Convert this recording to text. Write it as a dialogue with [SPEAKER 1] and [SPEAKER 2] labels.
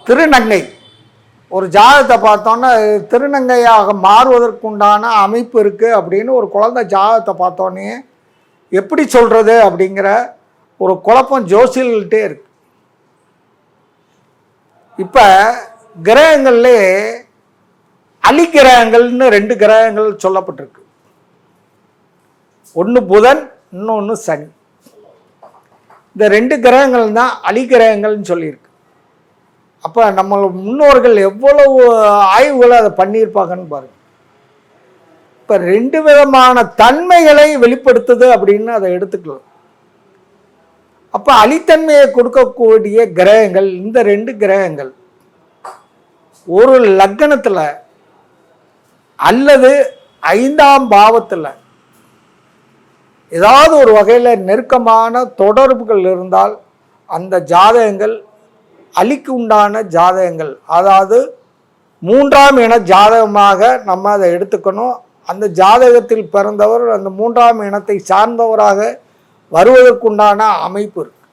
[SPEAKER 1] திருநங்கை ஒரு ஜாதகத்தை பார்த்தோன்னா திருநங்கையாக மாறுவதற்குண்டான அமைப்பு இருக்குது அப்படின்னு ஒரு குழந்தை ஜாதகத்தை பார்த்தோன்னே எப்படி சொல்கிறது அப்படிங்கிற ஒரு குழப்பம் ஜோசியல்கிட்டே இருக்கு. இப்போ கிரகங்கள்லே அலிகிரகங்கள்னு 2 கிரகங்கள் சொல்லப்பட்டிருக்கு. ஒன்று புதன், இன்னொன்று சனி. இந்த 2 கிரகங்கள் தான் அலிகிரகங்கள்னு சொல்லியிருக்கு. அப்போ நம்ம முன்னோர்கள் எவ்வளவு ஆய்வுகளை அதை பண்ணியிருப்பாங்கன்னு பாருங்க. இப்போ 2 விதமான தன்மைகளை வெளிப்படுத்துது அப்படின்னு அதை எடுத்துக்கலாம். அப்போ அலித்தன்மையை கொடுக்கக்கூடிய கிரகங்கள் இந்த 2 கிரகங்கள் ஒரு லக்னத்தில் அல்லது 5ஆம் பாவத்தில் ஏதாவது ஒரு வகையில் நெருக்கமான தொடர்புகள் இருந்தால் அந்த ஜாதகங்கள் அலிக்கு உண்டான ஜாதகங்கள், அதாவது 3ஆம் இன ஜாதகமாக நம்ம அதை எடுத்துக்கணும். அந்த ஜாதகத்தில் பிறந்தவர் அந்த 3ஆம் இனத்தை சார்ந்தவராக வருவதற்குண்டான அமைப்பு இருக்கு.